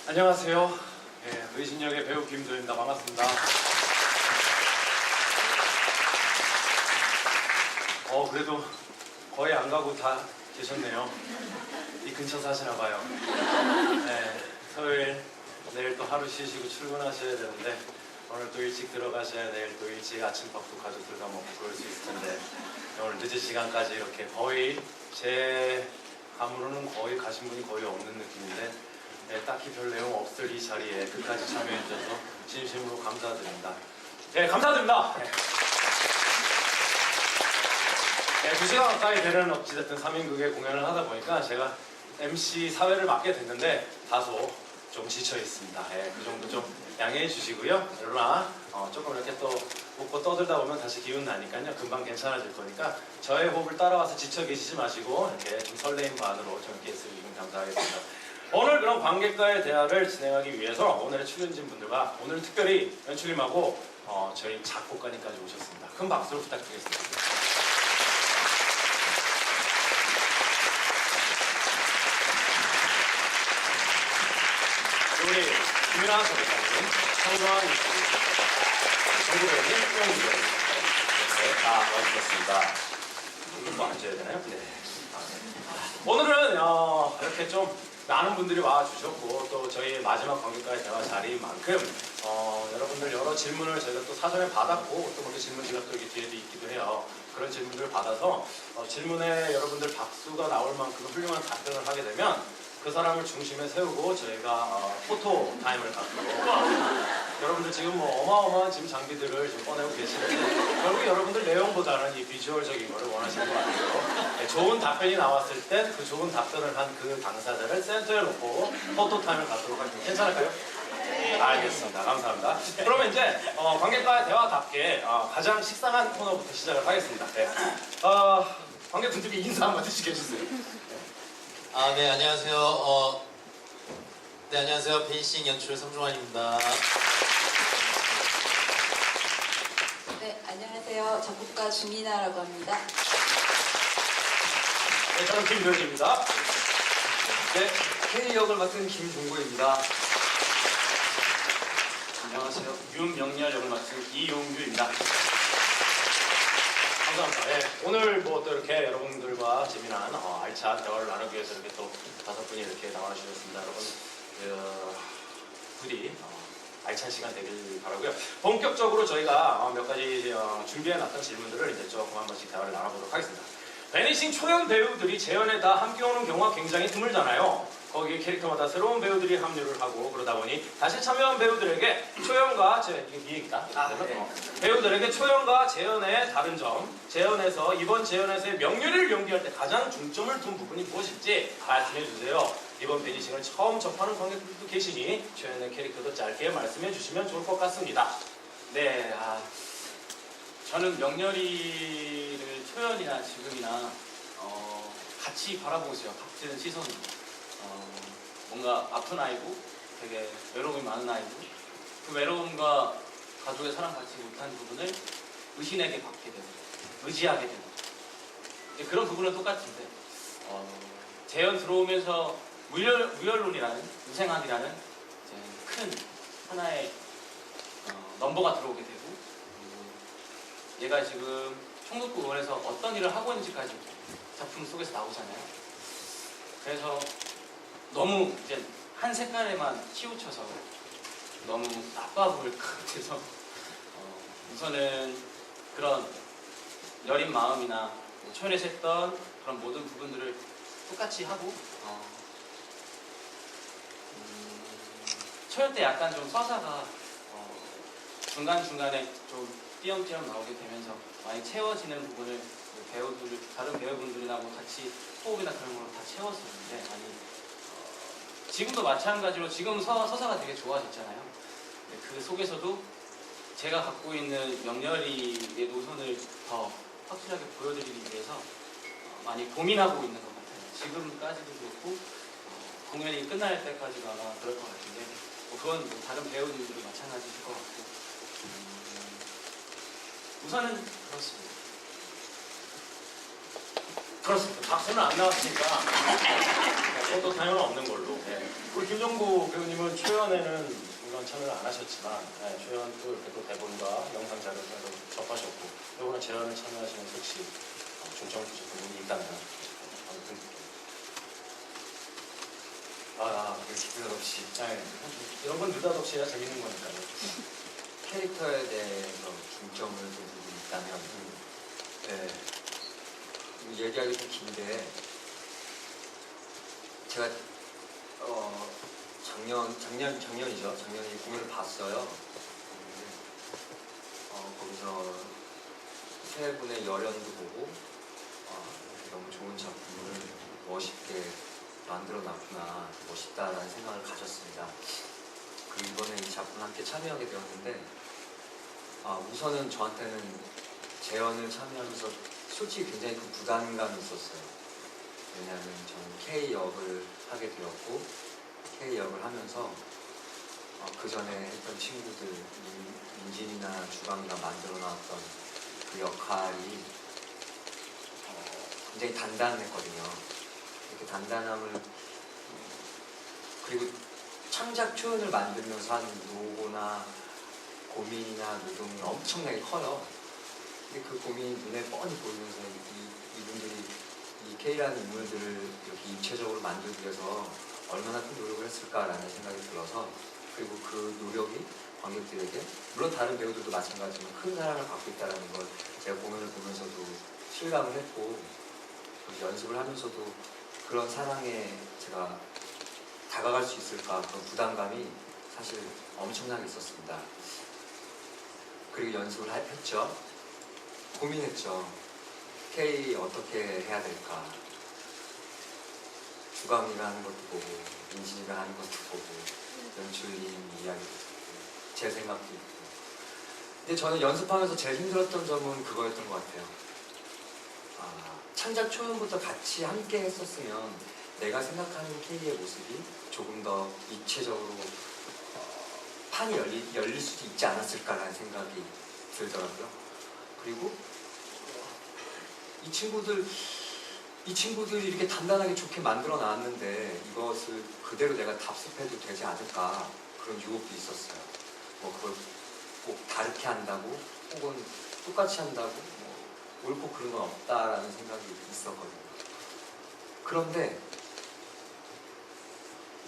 안녕하세요. 예, 의신역의 배우 김도입니다. 반갑습니다. 그래도 거의 안 가고 다 계셨네요. 이 근처 사시나 봐요. 네, 토요일 내일 또 하루 쉬시고 출근하셔야 되는데 오늘 또 일찍 들어가셔야 내일 또 일찍 아침밥도 가족들과 먹고 그럴 수 있을 텐데 오늘 늦은 시간까지 이렇게 거의 제 감으로는 거의 가신 분이 거의 없는 느낌인데 딱히 별 내용 없을 이 자리에 끝까지 참여해주셔서 진심으로 감사드립니다. 네, 감사드립니다. 네, 2시간 가까이 되는 어찌됐든 3인극의 공연을 하다 보니까 제가 MC 사회를 맡게 됐는데 다소 좀 지쳐 있습니다. 그 정도 좀 양해해 주시고요. 그러나 조금 이렇게 또 웃고 떠들다 보면 다시 기운 나니까요. 금방 괜찮아질 거니까 저의 호흡을 따라와서 지쳐 계시지 마시고 이렇게 좀 설레임 반으로 좀 이렇게 있으시면 감사하겠습니다. 오늘 그런 관객과의 대화를 진행하기 위해서 오늘의 출연진 분들과 오늘 특별히 연출님하고 저희 작곡가님까지 오셨습니다. 큰 박수로 부탁드리겠습니다. 우리 김윤아 작곡가님, 성도환 정구배우님, 홍영주 배우님 다 와주셨습니다. 뭐 앉아야 되나요? 네. 오늘은 이렇게 좀 많은 분들이 와주셨고 또 저희 마지막 관객과의 대화 자리인 만큼 여러분들 여러 질문을 저희가 또 사전에 받았고 또 먼저 질문지가 또 여기 뒤에도 있기도 해요. 그런 질문들을 받아서 질문에 여러분들 박수가 나올 만큼 훌륭한 답변을 하게 되면 그 사람을 중심에 세우고 저희가 포토 타임을 갖도록 여러분들 지금 뭐 어마어마한 지금 장비들을 지금 꺼내고 계시는데 결국 여러분들 내용보다는 이 비주얼적인 거를 원하시는 것 같아요. 좋은 답변이 나왔을 때 그 좋은 답변을 한 그 당사자를 센터에 놓고 포토 타임을 갖도록 하겠습니다. 괜찮을까요? 알겠습니다. 감사합니다. 그러면 이제 관객과의 대화답게 가장 식상한 코너부터 시작을 하겠습니다. 네. 관객분들께 인사 한마디씩 해주세요. 네, 안녕하세요. 네, 안녕하세요. 펜싱 연출 성종환입니다. 네, 안녕하세요. 작곡가 주민아라고 합니다. 네, 저는 김도현입니다. 네, K 역을 맡은 김종고입니다. 안녕하세요. 윤명렬 역을 맡은 이용규입니다. 감사합니다. 네, 오늘 뭐 또 이렇게 여러분들과 재미난 알찬 대화를 나누기 위해서 이렇게 또 5분이 이렇게 나와주셨습니다. 여러분 부디 알찬 시간 되길 바라고요. 본격적으로 저희가 몇 가지 준비해놨던 질문들을 이제 조금 한 번씩 대화를 나눠보도록 하겠습니다. 베니싱 초연 배우들이 재연에 다 함께 오는 경우가 굉장히 드물잖아요. 거기에 캐릭터마다 새로운 배우들이 합류를 하고 그러다 보니 다시 참여한 배우들에게 초연과 이게 네 얘기다. 배우들에게 초연과 재연의 다른 점, 재연에서 이번 재연에서의 명렬이를 연기할 때 가장 중점을 둔 부분이 무엇일지 말씀해 주세요. 이번 베니싱을 처음 접하는 관객들도 계시니 초연의 캐릭터도 짧게 말씀해 주시면 좋을 것 같습니다. 네, 저는 명렬이를 초연이나 지금이나 같이 바라보고 있어요. 같은 시선으로. 뭔가 아픈 아이고 되게 외로움이 많은 아이고 그 외로움과 가족의 사랑 받지 못한 부분을 의신에게 받게 되고 의지하게 되고 이제 그런 부분은 똑같은데 재연 들어오면서 무연론이라는 유생학이라는 이제 큰 하나의 넘버가 들어오게 되고 얘가 지금 총독부원에서 어떤 일을 하고 있는지까지 작품 속에서 나오잖아요. 그래서 너무 이제 한 색깔에만 치우쳐서 너무 나빠 보일 것 같아서 우선은 그런 여린 마음이나 초연에서 했던 그런 모든 부분들을 똑같이 하고 초연 때 약간 좀 서사가 중간중간에 좀 띄엄띄엄 나오게 되면서 많이 채워지는 부분을 배우들, 다른 배우분들이나 뭐 같이 호흡이나 그런 걸로 다 채웠었는데 많이 지금도 마찬가지로 지금 서사가 되게 좋아졌잖아요. 그 속에서도 제가 갖고 있는 명렬이의 노선을 더 확실하게 보여드리기 위해서 많이 고민하고 있는 것 같아요. 지금까지도 그렇고 공연이 끝날 때까지도 아마 그럴 것 같은데 그건 뭐 다른 배우들도 마찬가지일 것 같고 우선은 그렇습니다. 그렇습니다. 박수는 안 나왔으니까 포토 타임은 없는 걸로. 네. 우리 김정구 배우님은 초연에는 물론 참여를 안 하셨지만 초연 또 이렇게 또 대본과 영상 자료를 접하셨고 이번에 재연을 참여하시면서 혹시 중점을 두셨던 부분이 있다면 아무튼 느닷없이 이런 건 느닷없이 해야 재밌는 거니까요. 캐릭터에 대해서 중점을 둔 부분이 있다면 네. 얘기하기 좀 긴데 제가 작년이죠. 작년에 이 공연을 봤어요. 거기서 세 분의 열연도 보고 너무 좋은 작품을 멋있게 만들어놨구나, 멋있다라는 생각을 가졌습니다. 그리고 이번에 이 작품 함께 참여하게 되었는데 우선은 저한테는 재연을 참여하면서 솔직히 굉장히 큰 부담감이 있었어요. 왜냐하면 저는 K 역을 하게 되었고 K 역을 하면서 그 전에 했던 친구들 민진이나 주광이가 만들어 놨던 그 역할이 굉장히 단단했거든요. 이렇게 단단함을 그리고 창작 초연을 만들면서 한 노고나 고민이나 노동이 엄청나게 커요. 근데 그 고민이 눈에 뻔히 보이면서 이분들이 이 K라는 인물들을 이렇게 입체적으로 만들기 위해서 얼마나 큰 노력을 했을까라는 생각이 들어서 그리고 그 노력이 관객들에게 물론 다른 배우들도 마찬가지지만 큰 사랑을 받고 있다는 걸 제가 공연을 보면서도 실감을 했고 연습을 하면서도 그런 사랑에 제가 다가갈 수 있을까 그런 부담감이 사실 엄청나게 있었습니다. 그리고 연습을 했죠. 고민했죠. K 어떻게 해야 될까. 주광이가 하는 것도 보고 민진이가 하는 것도 보고 연출님 이야기도 듣고 제 생각도 있고. 근데 저는 연습하면서 제일 힘들었던 점은 그거였던 것 같아요. 창작 초연부터 같이 함께 했었으면 내가 생각하는 K의 모습이 조금 더 입체적으로 판이 열릴 수도 있지 않았을까라는 생각이 들더라고요. 그리고 이 친구들이 이렇게 단단하게 좋게 만들어 놨는데 이것을 그대로 내가 답습해도 되지 않을까 그런 유혹도 있었어요. 뭐 그걸 꼭 다르게 한다고 혹은 똑같이 한다고 뭐 옳고 그른 건 없다라는 생각이 있었거든요. 그런데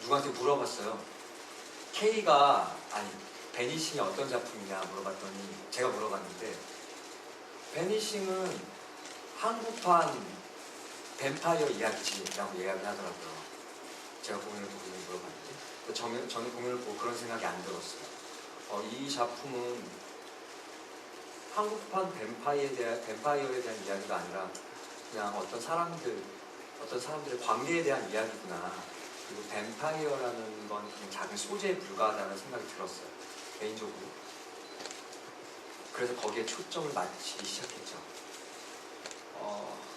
누구한테 물어봤어요. 베니싱이 어떤 작품이냐 물어봤더니 제가 물어봤는데 베니싱은 한국판 뱀파이어 이야기지라고 이야기를 하더라고요. 제가 공연을 보고 물어봤는데 저는 공연을 보고 그런 생각이 안 들었어요. 이 작품은 한국판 뱀파이어에 대한 이야기가 아니라 그냥 어떤 사람들의 관계에 대한 이야기구나. 그리고 뱀파이어라는 건 그냥 작은 소재에 불과하다는 생각이 들었어요. 개인적으로. 그래서 거기에 초점을 맞추기 시작했죠.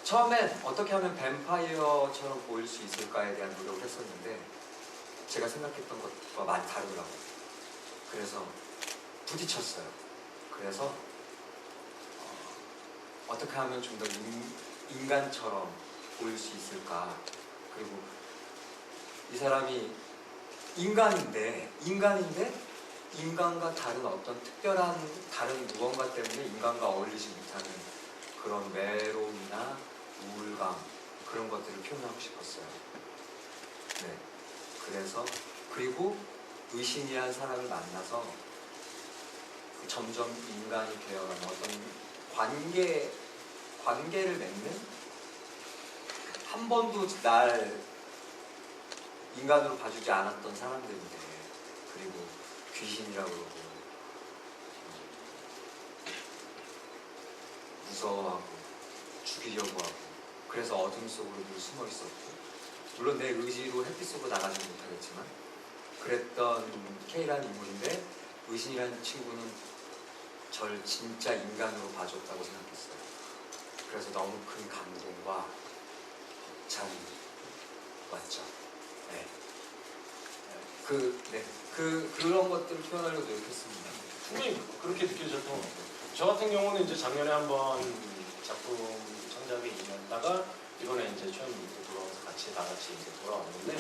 처음엔 어떻게 하면 뱀파이어처럼 보일 수 있을까에 대한 노력을 했었는데 제가 생각했던 것과 많이 다르더라고요. 그래서 부딪혔어요. 그래서 어떻게 하면 좀 더 인간처럼 보일 수 있을까. 그리고 이 사람이 인간인데 인간과 다른 어떤 특별한 다른 무언가 때문에 인간과 어울리지 못하는 그런 외로움이나 우울감 그런 것들을 표현하고 싶었어요. 네. 그래서 그리고 의신이라는 사람을 만나서 점점 인간이 되어가는 어떤 관계를 맺는 한 번도 날 인간으로 봐주지 않았던 사람들인데 그리고 귀신이라고 그러고 무서워하고 죽이려고 하고 그래서 어둠 속으로 늘 숨어 있었고 물론 내 의지로 햇빛 속으로 나가지 못하겠지만 그랬던 K라는 인물인데 의신이라는 친구는 절 진짜 인간으로 봐줬다고 생각했어요. 그래서 너무 큰 감동과 벅찬이 왔죠. 네. 그런 것들을 표현하려고 노력했습니다. 분명히 그렇게 느껴졌던 것 같아요. 저 같은 경우는 이제 작년에 한번 작품 창작에 임했다가 이번에 이제 초연님도 돌아와서 같이 다 같이 이제 돌아왔는데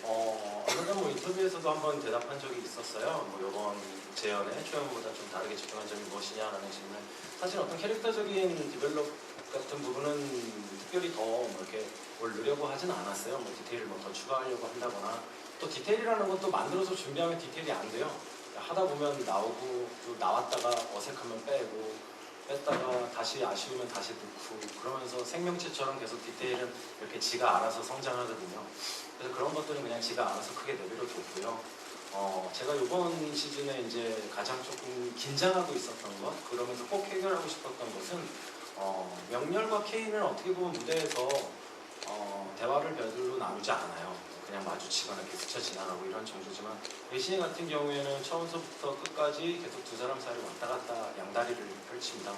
어느 뭐 인터뷰에서도 한번 대답한 적이 있었어요. 뭐 이번 재연의 초연보다 좀 다르게 집중한 점이 무엇이냐라는 질문. 사실 어떤 캐릭터적인 디벨롭 같은 부분은 특별히 더뭐 이렇게 뭘 넣으려고 하진 않았어요. 뭐 디테일을 뭐 더 추가하려고 한다거나 또 디테일이라는 것도 만들어서 준비하면 디테일이 안 돼요. 하다 보면 나오고 또 나왔다가 어색하면 빼고 뺐다가 다시 아쉬우면 다시 넣고 그러면서 생명체처럼 계속 디테일은 이렇게 지가 알아서 성장하거든요. 그래서 그런 것들은 그냥 지가 알아서 크게 내버려 뒀고요. 제가 이번 시즌에 이제 가장 조금 긴장하고 있었던 것, 그러면서 꼭 해결하고 싶었던 것은 명렬과 케인은 어떻게 보면 무대에서 대화를 별로 나누지 않아요. 그냥 마주치거나 이렇게 스쳐 지나가고 이런 정도지만 외신이 같은 경우에는 처음부터 끝까지 계속 두 사람 사이를 왔다 갔다 양다리를 펼칩니다.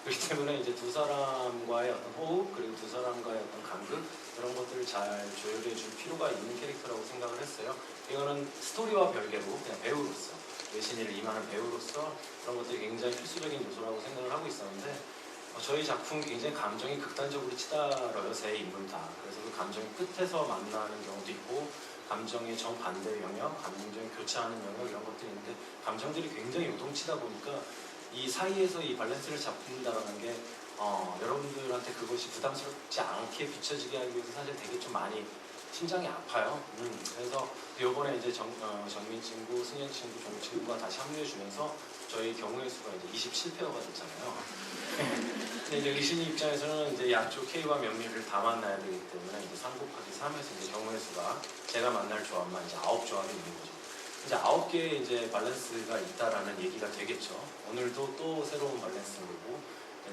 그렇기 때문에 이제 두 사람과의 어떤 호흡 그리고 두 사람과의 어떤 간극 이런 것들을 잘 조율해 줄 필요가 있는 캐릭터라고 생각을 했어요. 이거는 스토리와 별개로 그냥 배우로서 외신이를 임하는 배우로서 그런 것들이 굉장히 필수적인 요소라고 생각을 하고 있었는데 저희 작품 굉장히 감정이 극단적으로 치달아요. 세 인물 다. 그래서 그 감정이 끝에서 만나는 경우도 있고 감정의 정반대의 영역, 감정이 교차하는 영역 이런 것들이 있는데 감정들이 굉장히 요동치다 보니까 이 사이에서 이 밸런스를 잡는다는 게 여러분들한테 그것이 부담스럽지 않게 비춰지게 하기 위해서 사실 되게 좀 많이 심장이 아파요. 그래서 이번에 이제 정민 친구, 승현 친구, 종 친구가 다시 합류해 주면서 저희 경우의 수가 이제 27페어가 됐잖아요. 근데 이제 의신이 입장에서는 이제 양쪽 K와 명리를 다 만나야 되기 때문에 이제 3 곱하기 3에서 이제 경우의 수가 제가 만날 조합만 이제 9조합이 있는 거죠. 이제 9개의 이제 밸런스가 있다라는 얘기가 되겠죠. 오늘도 또 새로운 밸런스고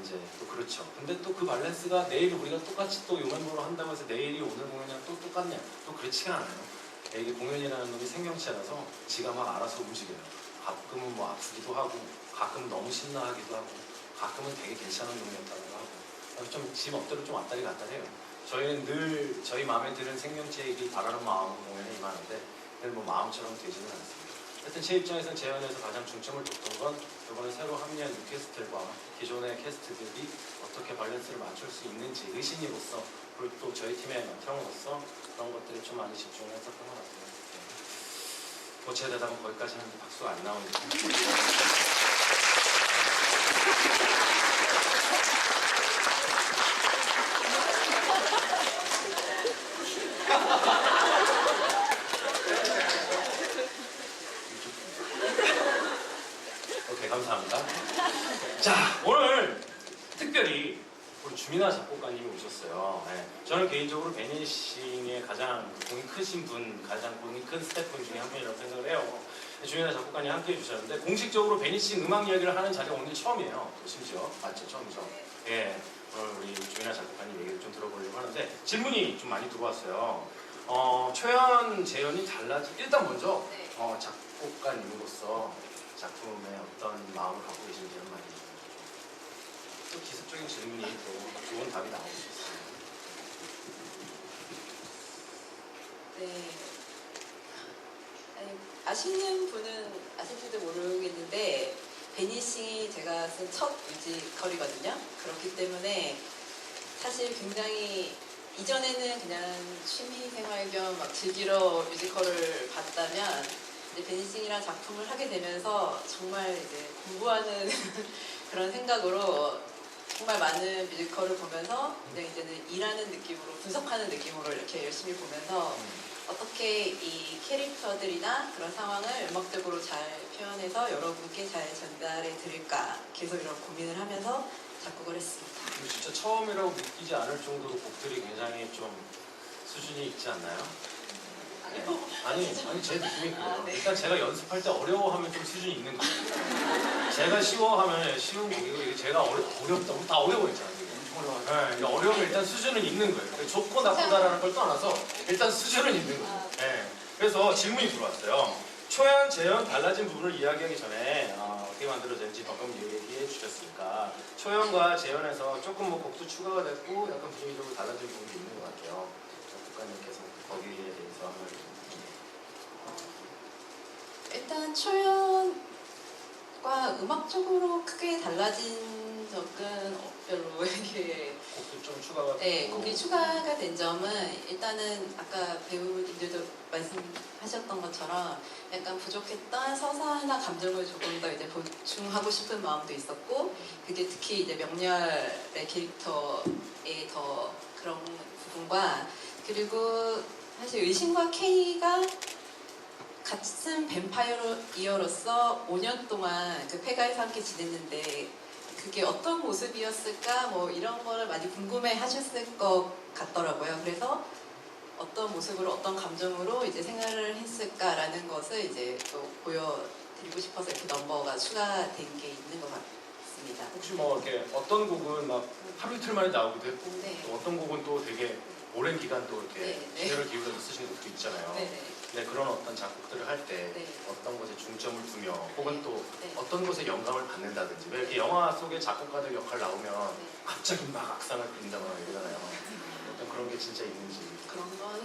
이제 또 그렇죠. 근데 또 그 밸런스가 내일 우리가 똑같이 또 요멤버로 한다고 해서 내일이 오늘 공연이랑 또 똑같냐? 또 그렇지가 않아요. 이게 공연이라는 놈이 생명체라서 지가 막 알아서 움직여요. 가끔은 뭐 아프기도 하고 가끔은 너무 신나하기도 하고 가끔은 되게 괜찮은 놈이었다고 하고 좀 지 멋대로 좀 왔다리 갔다리 해요. 저희는 늘 저희 마음에 드는 생명체이길 바라는 마음 공연에 임하는데 늘 뭐 마음처럼 되지는 않습니다. 하여튼 제 입장에서는 재연에서 가장 중점을 뒀던 건 이번에 새로 합류한 뉴캐스트들과 기존의 캐스트들이 어떻게 밸런스를 맞출 수 있는지 의신이로서 그리고 또 저희 팀의 형으로서 그런 것들에 좀 많이 집중을 했었던 것 같아요. 뭐 제 대답은 거기까지 하는데 박수가 안 나오니까. 오케이, 감사합니다. 자, 오늘 특별히 우리 주민아 작곡가님이 오셨어요. 네. 저는 개인적으로 베니싱의 가장 공이 크신 분, 가장 공이 큰 스태프분 중에 한 분이라고 생각을 해요. 주민아 작곡가님 함께 해주셨는데 공식적으로 베니싱 음악 이야기를 하는 자리가 오늘 처음이에요. 심지어 맞죠? 처음이죠. 예, 오늘 우리 주민아 작곡가님 얘기를 좀 들어보려고 하는데 질문이 좀 많이 들어왔어요. 초연, 재연이 달라지 일단 먼저 작곡가님으로서 작품에 어떤 마음을 갖고 계신지 이런 말이 또 기습적인 질문이 또 좋은 답이 나올 수 있어요. 네. 아니, 아시는 분은 아실지도 모르겠는데 베니싱이 제가 쓴 첫 뮤지컬이거든요. 그렇기 때문에 사실 굉장히 이전에는 그냥 취미생활 겸 막 즐기러 뮤지컬을 봤다면 이제 베니싱이라는 작품을 하게 되면서 정말 이제 공부하는 그런 생각으로 정말 많은 뮤지컬을 보면서 그냥 이제는 일하는 느낌으로 분석하는 느낌으로 이렇게 열심히 보면서 어떻게 이 캐릭터들이나 그런 상황을 음악적으로 잘 표현해서 여러분께 잘 전달해 드릴까 계속 이런 고민을 하면서 작곡을 했습니다. 진짜 처음이라고 느끼지 않을 정도로 곡들이 굉장히 좀 수준이 있지 않나요? 네. 아니 제 느낌이 그래요. 네. 일단 제가 연습할 때 어려워하면 좀 수준이 있는 거예요. 제가 쉬워하면 쉬운 곡이고 이게 제가 어렵다고 다 어려워 있잖아요. 네, 어려우면 일단 수준은 있는 거예요. 좋고 나쁘다라는 걸 떠나서 일단 수준은 있는 거예요. 네. 그래서 질문이 들어왔어요. 초연, 재연 달라진 부분을 이야기하기 전에 어떻게 만들어졌는지 방금 얘기해 주셨으니까 초연과 재연에서 조금 뭐 곡도 추가가 됐고 약간 분위기적으로 달라진 부분이 있는 것 같아요. 작곡가님께서 거기에 대해서 한번 일단 초연과 음악적으로 크게 달라진 적은 별로 이렇게 곡도 좀 추가가 네, 되고. 곡이 추가가 된 점은 일단은 아까 배우님들도 말씀하셨던 것처럼 약간 부족했던 서사나 감정을 조금 더 이제 보충하고 싶은 마음도 있었고 그게 특히 이제 명렬의 캐릭터의 더 그런 부분과 그리고 사실 의신과 케이가 같은 뱀파이어로서 5년 동안 그 폐가에서 함께 지냈는데 그게 어떤 모습이었을까 뭐 이런 거를 많이 궁금해 하셨을 것 같더라고요. 그래서 어떤 모습으로 어떤 감정으로 이제 생활을 했을까라는 것을 이제 또 보여드리고 싶어서 이렇게 넘버가 추가된 게 있는 것 같습니다. 혹시 뭐 이렇게 어떤 곡은 막 하루 이틀 만에 나오기도 했고 네. 또 어떤 곡은 또 되게 오랜 기간 또 이렇게 네, 네. 기회를 기울여서 쓰신 곡도 있잖아요. 네네. 네, 그런 어떤 작곡들을 할 때 네. 어떤 곳에 중점을 두며 혹은 또 네. 어떤 곳에 영감을 받는다든지 왜 이렇게 영화 속에 작곡가들 역할 나오면 네. 갑자기 막 악상을 그린다거나 이러잖아요. 어떤 그런 게 진짜 있는지 그런 건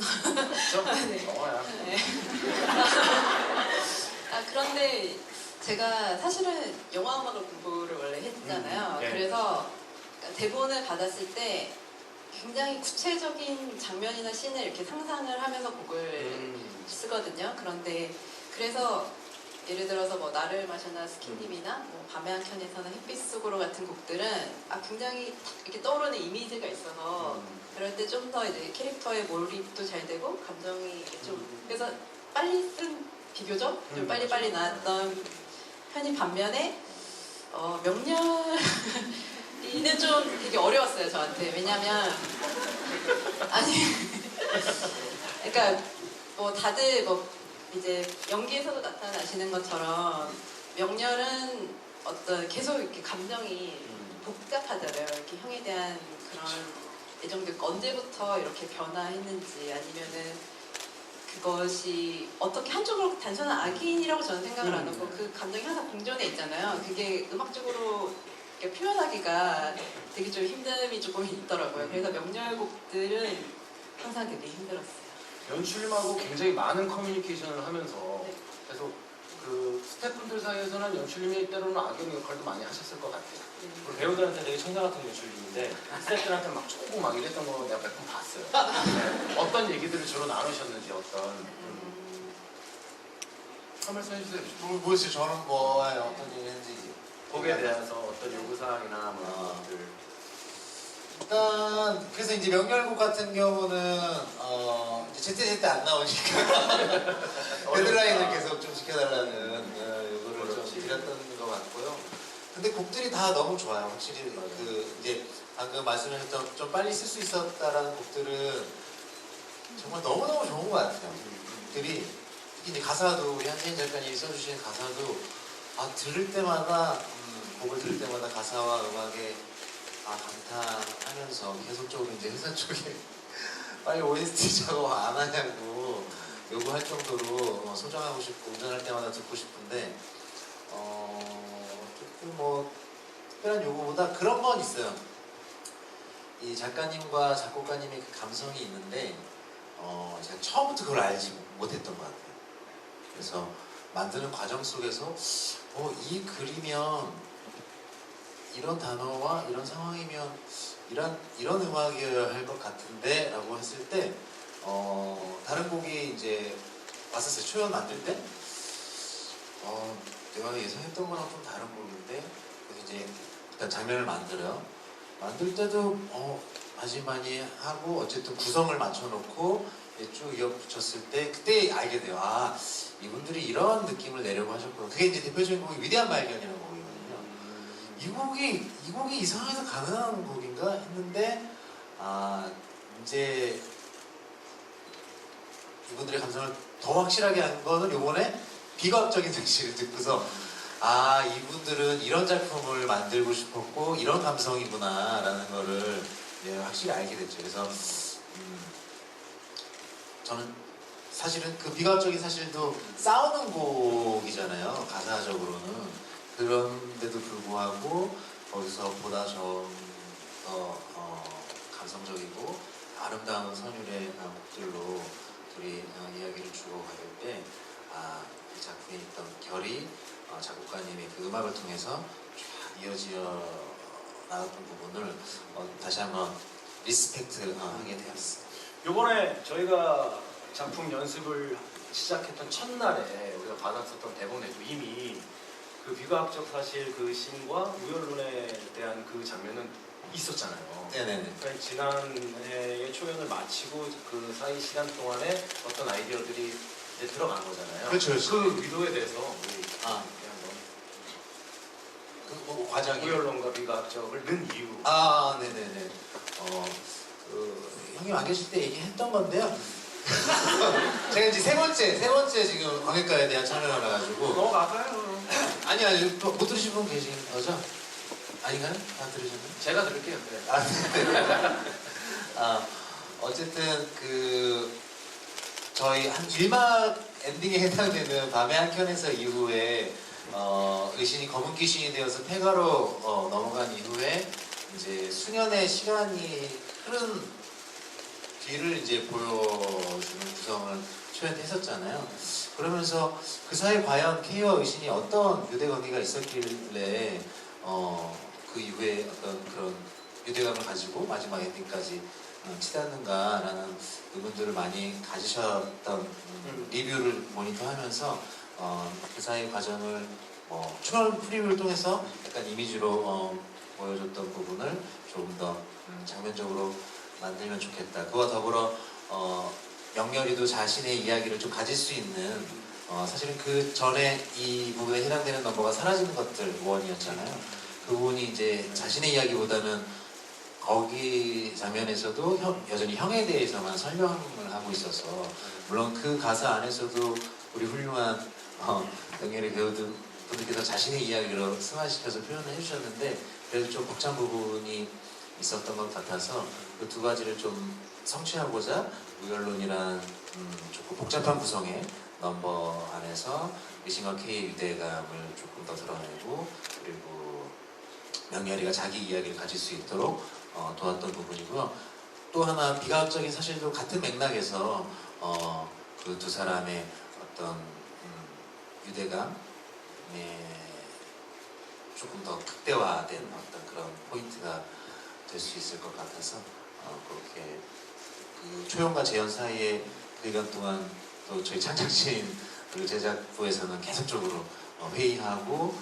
없죠? 네. 영화야. 네. 그런데 제가 사실은 영화 음악을 공부를 원래 했잖아요. 네. 그래서 대본을 받았을 때 굉장히 구체적인 장면이나 씬을 이렇게 상상을 하면서 곡을 쓰거든요. 그런데 그래서 예를 들어서 뭐 나를 마셔나 스킨님이나 뭐 밤의 한 켠에서는 햇빛 속으로 같은 곡들은 굉장히 이렇게 떠오르는 이미지가 있어서 그럴 때 좀 더 이제 캐릭터의 몰입도 잘 되고 감정이 좀 그래서 빨리 쓴 비교적 좀 빨리빨리 나왔던 편인 반면에 명렬이는 좀 되게 어려웠어요 저한테. 왜냐면 아니 그러니까 뭐 다들 뭐 이제 연기에서도 나타나시는 것처럼 명렬은 어떤 계속 이렇게 감정이 복잡하잖아요. 이렇게 형에 대한 그런 애정도 있고 언제부터 이렇게 변화했는지 아니면은 그것이 어떻게 한쪽으로 단순한 악인이라고 저는 생각을 안 하고 그 감정이 항상 공존해 있잖아요. 그게 음악적으로 이렇게 표현하기가 되게 좀 힘듦이 조금 있더라고요. 그래서 명렬곡들은 항상 되게 힘들었어요. 연출님하고 굉장히 많은 커뮤니케이션을 하면서 네. 계속 그 스태프분들 사이에서는 연출님이 때로는 악역 역할도 많이 하셨을 것 같아요. 그리고 배우들한테 되게 천사 같은 연출님인데 스태프들한테 막 쪼고 막 이랬던 거 내가 몇 번 봤어요. 네. 어떤 얘기들을 주로 나누셨는지 한 말씀 해주세요. 모르겠어요. 저는 뭐 어떤 얘기 했는지. 곡에 대해서 어떤 요구사항이나 뭐 이런 것들. 일단 그래서 이제 명렬곡 같은 경우는 이제 제때 안 나오니까 데드라인을 계속 좀 지켜달라는 요구를 좀 드렸던 것 같고요. 근데 곡들이 다 너무 좋아요. 확실히 그 이제 방금 말씀하셨던 좀 빨리 쓸 수 있었다라는 곡들은 정말 너무너무 좋은 것 같아요. 곡들이 특히 이제 가사도 우리 한재인 작가님이 써주신 가사도 들을 때마다 곡을 들을 때마다 가사와 음악에 감탄하면서 계속적으로 이제 회사 쪽에 빨리 OST 작업 안 하냐고 요구할 정도로 소장하고 싶고 운전할 때마다 듣고 싶은데 조금 뭐 특별한 요구보다 그런 건 있어요. 이 작가님과 작곡가님의 그 감성이 있는데 제가 처음부터 그걸 알지 못했던 것 같아요. 그래서 만드는 과정 속에서 이 글이면 이런 단어와 이런 상황이면 이런 음악이어야 할 것 같은데 라고 했을 때 다른 곡이 이제 왔었어요. 초연 만들 때 내가 예상했던 거랑 좀 다른 곡인데 그래서 이제 일단 장면을 만들어요. 만들 때도 많이 하고 어쨌든 구성을 맞춰놓고 쭉 이어붙였을 때 그때 알게 돼요. 이분들이 이런 느낌을 내려고 하셨구나. 그게 이제 대표적인 곡이 위대한 발견이라는 곡이거든요. 이 곡이 이상해서 가능한 곡인가 했는데 이제 이분들의 감성을 더 확실하게 한 거는 요번에 비과학적인 사실을 듣고서 이분들은 이런 작품을 만들고 싶었고 이런 감성이구나 라는 거를 확실히 알게 됐죠. 그래서 저는 사실은 그 비과학적인 사실도 싸우는 곡이잖아요. 가사적으로는. 그런데도 불구하고 거기서 보다 좀 더 감성적이고 아름다운 선율의 곡들로 둘이 이야기를 주고받을 때 이 작품에 있던 결이 작곡가님의 그 음악을 통해서 쫙 이어져 나왔던 부분을 다시 한번 리스펙트 하게 되었어요. 요번에 저희가 작품 연습을 시작했던 첫날에 우리가 받았었던 대본에도 이미 그 비과학적 사실 그 씬과 우열론에 대한 그 장면은 있었잖아요. 네네네. 그러니까 지난해의 초연을 마치고 그 사이 시간 동안에 어떤 아이디어들이 이제 들어간 거잖아요. 그렇죠, 그렇죠. 그 의도에 대해서 우리 아. 한번 그 과정이. 우열론과 비과학적을 넣은 이유. 네네네. 형님 안 계실 때 얘기했던 건데요. 제가 이제 세 번째 지금 광역가에 대한 참여를 해가지고. 넘어가봐요. 아니, 못 들으신 분 계신 거죠? 아닌가요? 다 들으셨나요? 제가 들을게요. 네. 어쨌든 저희 한 1막 엔딩에 해당되는 밤의 한 켠에서 이후에 의신이 검은 귀신이 되어서 폐가로 넘어간 이후에 이제 수년의 시간이 흐른 뒤를 이제 보여주는 구성을 초연했었잖아요. 그러면서 그 사이 과연 K와 의신이 어떤 유대관계가 있었길래 그 이후에 어떤 그런 유대감을 가지고 마지막 엔딩까지 치닫는가라는 부분들을 많이 가지셨던 리뷰를 모니터하면서 그 사이 과정을 초연 프리뷰를 통해서 약간 이미지로 보여줬던 부분을 조금 더 장면적으로 만들면 좋겠다. 그와 더불어 영렬이도 자신의 이야기를 좀 가질 수 있는 사실은 그 전에 이 부분에 해당되는 넘버가 사라지는 것들 원이었잖아요. 그 부분이 이제 자신의 이야기보다는 거기 장면에서도 여전히 형에 대해서만 설명을 하고 있어서 물론 그 가사 안에서도 우리 훌륭한 영렬이 배우분들께서 자신의 이야기로 승화시켜서 표현을 해주셨는데 그래도 좀 벅찬 부분이 있었던 것 같아서 그 두 가지를 좀 성취하고자 우열론이란 조금 복잡한 구성의 넘버 안에서 의신과 K의 유대감을 조금 더 드러내고 그리고 명렬이가 자기 이야기를 가질 수 있도록 도왔던 부분이고요. 또 하나 비과학적인 사실도 같은 맥락에서 그 두 사람의 어떤 유대감에 조금 더 극대화된 어떤 그런 포인트가 될 수 있을 것 같아서 그렇게 그 초연과 재연 사이에 그 기간 동안 또 저희 창작진 그리고 제작부에서는 계속적으로 회의하고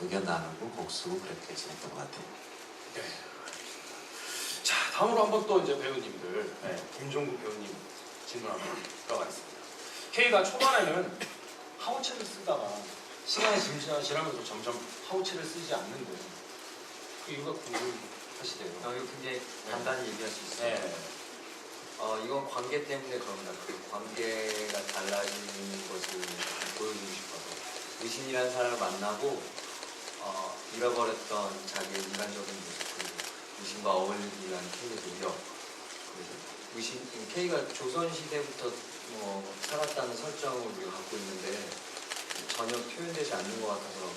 의견 나누고 곡 쓰고 그렇게 지냈던 것 같아요. 네. 자, 다음으로 한번 또 이제 배우님들, 김종국 배우님 질문 한번 들어가겠습니다. K가 초반에는 하우체를 쓰다가 시간이 지나면서 점점 하우체를 쓰지 않는데 그 이유가 궁금하시대요. 이거 굉장히 간단히 얘기할 수 있어요. 네. 이건 관계 때문에 그럽니다. 그 관계가 달라지는 것을 보여주고 싶어서 의신이라는 사람을 만나고 잃어버렸던 자기의 인간적인 모습 그리고 의신과 어울리기 위한 K의 노력 그리고 K가 조선시대부터 살았다는 설정을 우리가 갖고 있는데 전혀 표현되지 않는 것 같아서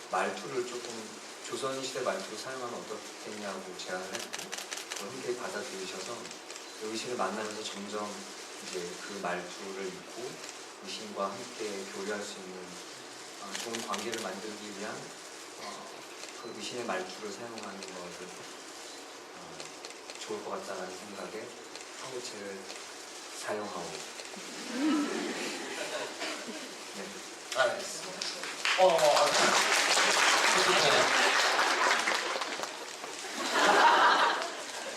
말투를 조금 조선시대 말투로 사용하면 어떻겠냐고 제안을 했고 그걸 흔쾌히 받아들이셔서 의신을 만나면서 점점 이제 그 말투를 잊고 의신과 함께 교류할 수 있는 좋은 관계를 만들기 위한 그 의신의 말투를 사용하는 것을 좋을 것 같다는 생각에 하우체를 사용하고 네. 알겠습니다.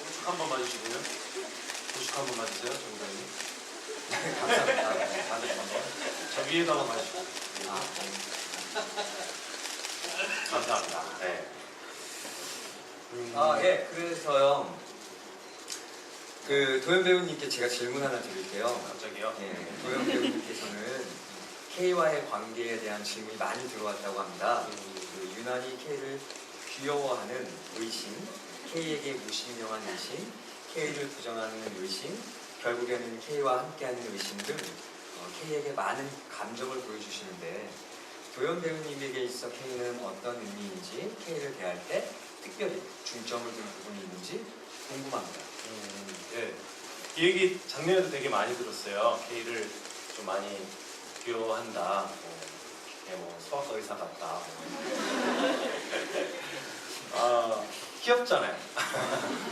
우측 한번 봐주시고요. 우측 한번 봐주세요, 정장님. 감사합니다. 다들 한번. 저 위에도 한번 봐주시고. 감사합니다. 네. 예, 그래서요. 그 도현 배우님께 제가 질문 하나 드릴게요. 갑자기요? 예, 도현 배우님께서는 K와의 관계에 대한 질문이 많이 들어왔다고 합니다. 그 유난히 K를 귀여워하는 의심, K에게 무신명한 의심, K를 부정하는 의심, 결국에는 K와 함께하는 의심 등 K에게 많은 감정을 보여주시는데 도현 배우님에게 있어 K는 어떤 의미인지 K를 대할 때 특별히 중점을 두는 부분이 있는지 궁금합니다. 예. 이 얘기 작년에도 되게 많이 들었어요. K를 좀 많이 귀여워한다. 수학과 의사 같다. 귀엽잖아요.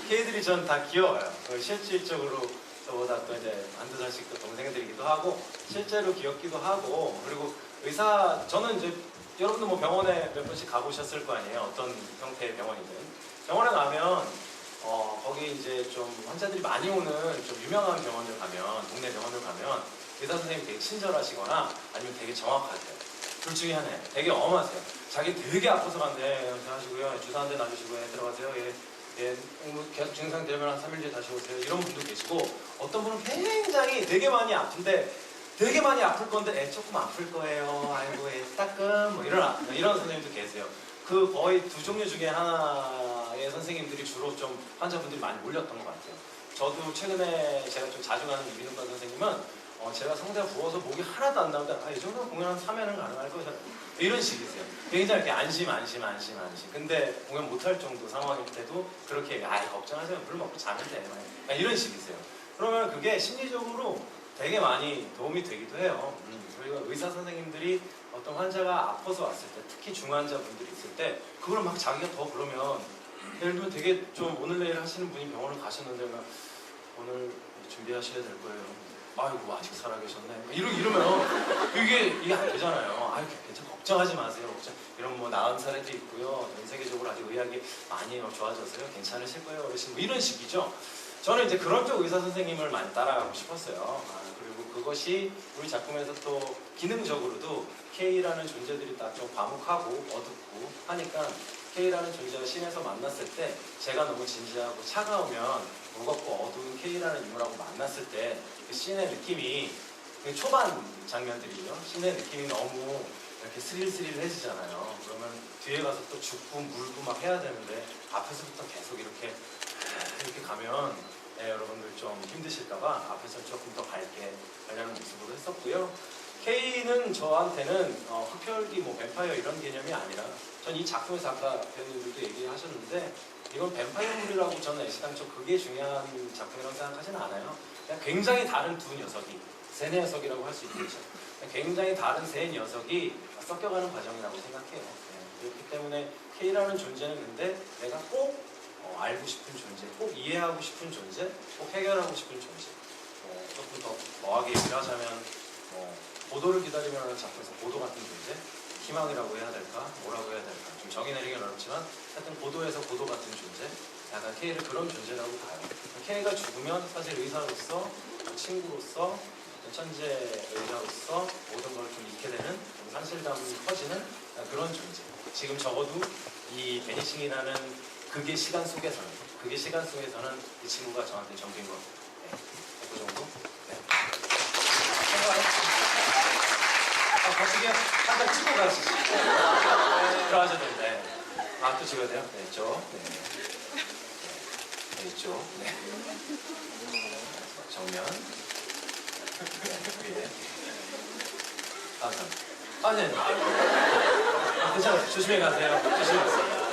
K들이 전 다 귀여워요. 실질적으로 저보다 또 이제 한두 살씩 또 동생들이기도 하고 실제로 귀엽기도 하고 그리고 저는 이제 여러분도 뭐 병원에 몇 번씩 가보셨을 거 아니에요. 어떤 형태의 병원이든 병원에 가면 거기 이제 좀 환자들이 많이 오는 좀 유명한 병원을 가면 동네 병원을 가면 의사 선생님이 되게 친절하시거나 아니면 되게 정확하세요. 둘 중에 하나예요. 되게 엄하세요. 자기 되게 아파서 간대 하시고요. 주사 한 대 놔주시고 들어가세요. 계속 증상 되면 한 3일 뒤에 다시 오세요. 이런 분도 계시고 어떤 분은 굉장히 되게 많이 아픈데 되게 많이 아플 건데 조금 아플 거예요. 아이고 따끔 뭐 이런 선생님도 계세요. 그 거의 두 종류 중에 하나의 선생님들이 주로 좀 환자분들이 많이 몰렸던 것 같아요. 저도 최근에 제가 좀 자주 가는 이비인후과 선생님은 제가 성대가 부어서 목이 하나도 안 나오는데 이 정도면 공연 한 3회는 가능할 거잖아요. 이런 식이세요. 굉장히 이렇게 안심. 근데 공연 못할 정도 상황일 때도 그렇게 걱정하지 마. 물 먹고 자면 돼. 이런 식이세요. 그러면 그게 심리적으로 되게 많이 도움이 되기도 해요. 그리고 의사 선생님들이 어떤 환자가 아파서 왔을 때 특히 중환자분들이 있을 때 그걸 막 자기가 더 그러면 예를 들면 되게 좀 오늘 내일 하시는 분이 병원을 가셨는데 막 오늘 준비하셔야 될 거예요. 아이고 아직 살아계셨네. 이러면 이게 안 되잖아요. 괜찮아 걱정하지 마세요. 이런 뭐 나은 사례도 있고요. 전 세계적으로 아직 의학이 많이 좋아져서요. 괜찮으실 거예요. 어르신 뭐 이런 식이죠. 저는 이제 그런 쪽 의사 선생님을 많이 따라가고 싶었어요. 그리고 그것이 우리 작품에서 또 기능적으로도 K라는 존재들이 딱 좀 과묵하고 어둡고 하니까 K라는 존재와 씬에서 만났을 때 제가 너무 진지하고 차가우면 무겁고 어두운 K라는 인물하고 만났을 때 그 씬의 느낌이 초반 장면들이요. 씬의 느낌이 너무 이렇게 스릴스릴해지잖아요. 그러면 뒤에 가서 또 죽고 물고 막 해야 되는데 앞에서부터 계속 이렇게 가면 여러분들 좀 힘드실까봐 앞에서 조금 더 밝게 가려는 모습으로 했었고요. K는 저한테는 흡혈귀, 뱀파이어 이런 개념이 아니라 전 이 작품에서 아까 배우님들도 얘기하셨는데 이건 뱀파이어물이라고 저는 애시당초 그게 중요한 작품이라고 생각하지는 않아요. 그냥 굉장히 다른 두 녀석이 세 녀석이라고 할 수 있겠죠. 굉장히 다른 세 녀석이 섞여가는 과정이라고 생각해요. 그렇기 때문에 K라는 존재는 근데 내가 꼭 알고 싶은 존재, 꼭 이해하고 싶은 존재, 꼭 해결하고 싶은 존재. 조금 더 거하게 얘기를 하자면 보도를 기다리면 하는 작품에서 보도 같은 존재, 희망이라고 해야 될까, 뭐라고 해야 될까 좀 정의 내리기는 어렵지만 하여튼 보도에서 보도 같은 존재, 약간 K를 그런 존재라고 봐요. K가 죽으면 사실 의사로서, 친구로서, 천재 의사로서 모든 걸 좀 잃게 되는 상실감이 커지는 그런 존재. 지금 적어도 이 베니싱이라는 그게 시간 속에서는 이 친구가 저한테 정된 것 같아요. 그 정도? 네. 거시기에 한 장 찍고 가시죠. 들어가셔도 되는데. 또 찍어야 돼요? 네, 이쪽. 네, 이쪽. 네. 정면. 네, 위에. 감사합니다. 네. 괜찮아요. 조심히 가세요. 조심히 가세요. 네.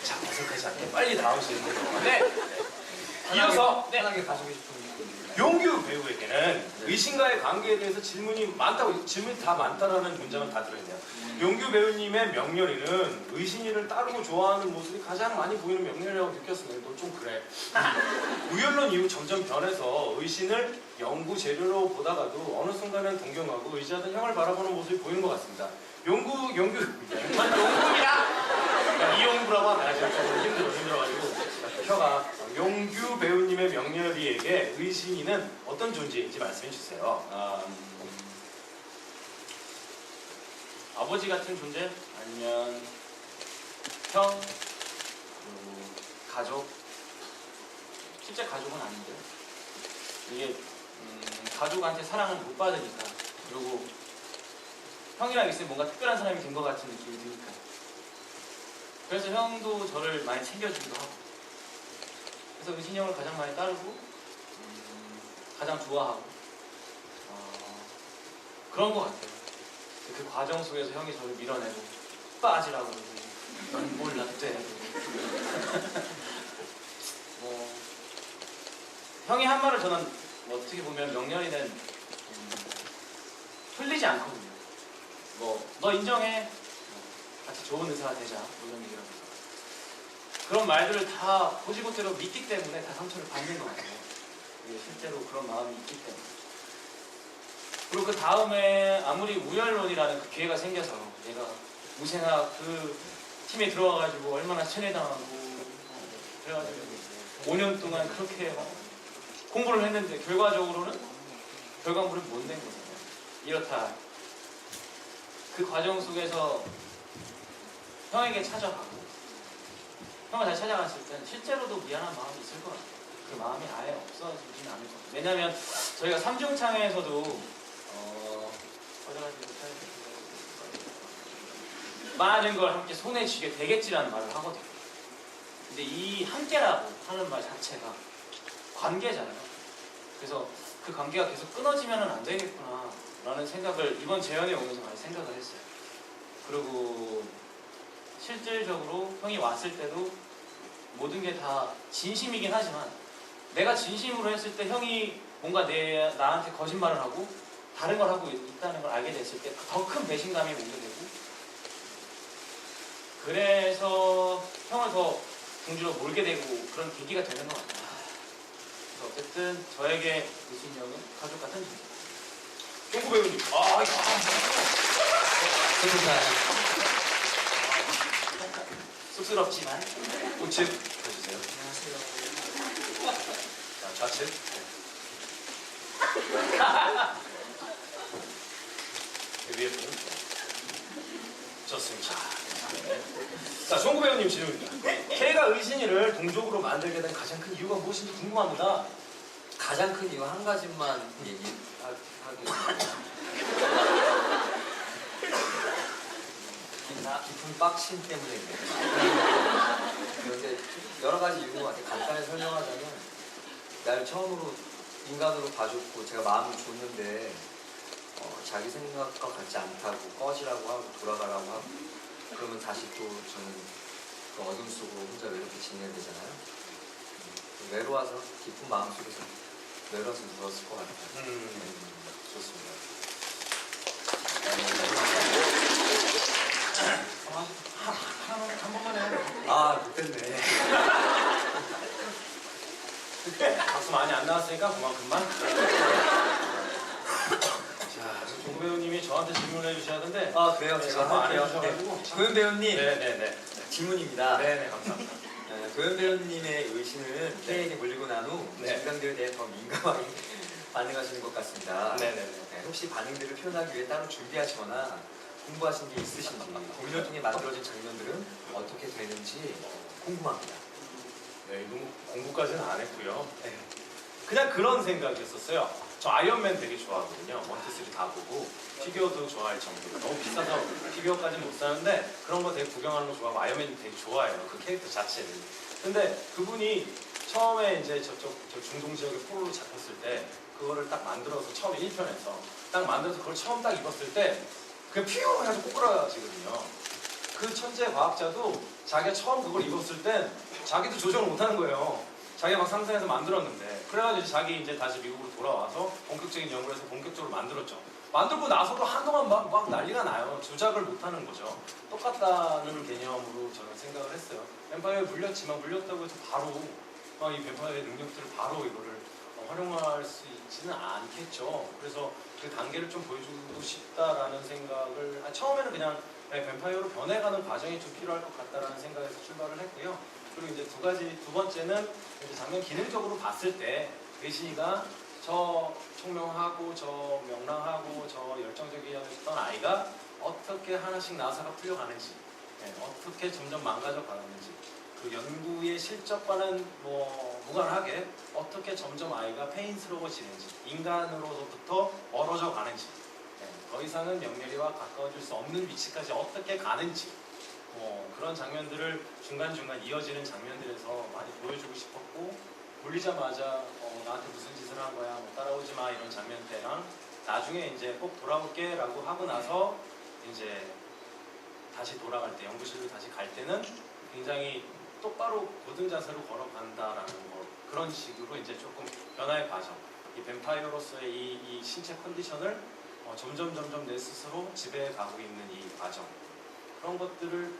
자, 어색하지 않게 빨리 나오시는 거예요. 네. 이어서 편하게 가시고 싶은 용규 배우에게는 의신과의 관계에 대해서 질문이 다 많다라는 문장은 다 들어있네요. 용규 배우님의 명렬이는 의신이를 따르고 좋아하는 모습이 가장 많이 보이는 명렬이라고 느꼈습니다. 너 좀 그래. 우연론 이후 점점 변해서 의신을 연구 재료로 보다가도 어느 순간은 동경하고 의지하던 형을 바라보는 모습이 보이는 것 같습니다. 용구야! 이용구라고 하면 좀 힘들어가지고 혀가 용규 배우님의 명렬이에게 의신이는 어떤 존재인지 말씀해 주세요. 아버지 같은 존재? 아니면 형? 가족? 실제 가족은 아닌데 이게 가족한테 사랑을 못 받으니까 그리고 형이랑 있으면 뭔가 특별한 사람이 된 것 같은 느낌이 드니까 그래서 형도 저를 많이 챙겨주기도 하고 그래서 의신이 형을 가장 많이 따르고 가장 좋아하고 그런 것 같아요. 그 과정 속에서 형이 저를 밀어내고 빠지라고 그러고 넌 몰랐대. 형이 한 말을 저는 어떻게 보면 명렬이는 틀리지 않거든요. 너 인정해. 같이 좋은 의사가 되자. 뭐 이런 얘기를 하면서. 그런 말들을 다 고지고대로 믿기 때문에 다 상처를 받는 것 같아요. 이게 실제로 그런 마음이 있기 때문에. 그리고 그 다음에 아무리 우열론이라는 그 기회가 생겨서 얘가 무쇠나 그 팀에 들어와가지고 얼마나 천애당하고 그래가지고 5년 동안 그렇게 공부를 했는데 결과적으로는 결과물은 못 낸 거잖아요. 이렇다. 그 과정 속에서 형에게 찾아가고 형을 다시 찾아갔을 때는 실제로도 미안한 마음이 있을 것 같아요. 그 마음이 아예 없어지진 않을 것 같아요. 왜냐하면 저희가 삼중창에서도 많은 걸 함께 손에 쥐게 되겠지라는 말을 하거든요. 근데 이 함께라고 하는 말 자체가 관계잖아요. 그래서 그 관계가 계속 끊어지면 안 되겠구나 라는 생각을 이번 재연에 오면서 많이 생각을 했어요. 그리고 실질적으로 형이 왔을 때도 모든 게 다 진심이긴 하지만 내가 진심으로 했을 때 형이 뭔가 나한테 거짓말을 하고 다른 걸 하고 있다는 걸 알게 됐을 때 더 큰 배신감이 오게 되고 그래서 형을 더 궁지로 몰게 되고 그런 계기가 되는 것 같아요. 그래서 어쨌든 저에게 의순이 형은 가족 같은 존재. 종구 배우님. 아, 이거. 쑥스럽지만 우측 해주세요. 안녕하세요. 자, 좌측. 위에 분. 좋습니다. 네. 자, 종구 배우님 질문입니다. K가 의신이를 동족으로 만들게 된 가장 큰 이유가 무엇인지 궁금합니다. 가장 큰 이유 한 가지만 얘기하겠습니다. 깊은 빡심 때문에 그런데 여러 가지 이유인 것 같아요. 간단히 설명하자면 날 처음으로 인간으로 봐줬고 제가 마음을 줬는데 자기 생각과 같지 않다고 꺼지라고 하고 돌아가라고 하고 그러면 다시 또 저는 그 어둠 속으로 혼자 외롭게 지내야 되잖아요. 외로워서 깊은 마음속에서 외로워서 누웠을 것 같아요. 좋습니다. 한 번만 해. 아, 못됐네. 박수 많이 안 나왔으니까 그만큼만. 자, 종구 배우님이 저한테 질문을 해주셔야 하는데. 아, 그래요? 네, 제가 너무 안 할게요. 해주셔가지고. 고현 배우님, 네네네. 질문입니다. 네네, 감사합니다. 고현 배우님의 의신은 K에게 물리고 난 후 네. 증상들에 대해 더 민감하게 반응하시는 것 같습니다. 네네네. 혹시 반응들을 표현하기 위해 따로 준비하시거나 공부하신 게 있으신지 고민을 통해 만들어진 장면들은 어떻게 되는지 궁금합니다. 네, 너무 공부까지는 안 했고요. 네. 그냥 그런 생각이었었어요. 저 아이언맨 되게 좋아하거든요. 1, 2, 3 다 보고 피규어도 좋아할 정도로 너무 비싸서 피규어까지는 못 사는데 그런 거 되게 구경하는 거 좋아하고 아이언맨 되게 좋아해요. 그 캐릭터 자체를. 근데 그분이 처음에 이제 저 중동 지역에 포로로 잡혔을 때 그거를 딱 만들어서 처음에 1편에서 딱 만들어서 그걸 처음 딱 입었을 때 그냥 피규어 해가지고 꼬꾸라지거든요. 그 천재 과학자도 자기가 처음 그걸 입었을 땐 자기도 조정을 못하는 거예요. 자기가 막 상상해서 만들었는데 그래가지고 자기 이제 다시 미국으로 돌아와서 본격적인 연구를 해서 본격적으로 만들었죠. 만들고 나서도 한동안 막 난리가 나요. 조작을 못하는 거죠. 똑같다는 개념으로 저는 생각을 했어요. 뱀파이어에 물렸지만 물렸다고 해서 바로 이 뱀파이어의 능력들을 바로 이거를 활용할 수 있지는 않겠죠. 그래서 그 단계를 좀 보여주고 싶다라는 생각을 처음에는 그냥 뱀파이어로 변해가는 과정이 좀 필요할 것 같다라는 생각에서 출발을 했고요. 그리고 이제 두 번째는 이제 장면 기능적으로 봤을 때 의신이가 저 총명하고 저 명랑하고 저 열정적이었던 아이가 어떻게 하나씩 나사가 풀려가는지 어떻게 점점 망가져 가는지 그 연구의 실적과는 무관하게 어떻게 점점 아이가 페인스러워지는지 인간으로부터 멀어져 가는지 더 이상은 명렬이와 가까워질 수 없는 위치까지 어떻게 가는지 그런 장면들을 중간중간 이어지는 장면들에서 많이 보여주고 싶었고 물리자마자 나한테 무슨 짓을 한 거야 따라오지 마 이런 장면 때랑 나중에 이제 꼭 돌아올게 라고 하고 나서 이제 다시 돌아갈 때 연구실로 다시 갈 때는 굉장히 똑바로 고든 자세로 걸어간다라는 거 그런 식으로 이제 조금 변화의 과정 이 뱀파이어로서의 이 신체 컨디션을 점점 내 스스로 지배해 가고 있는 이 과정 그런 것들을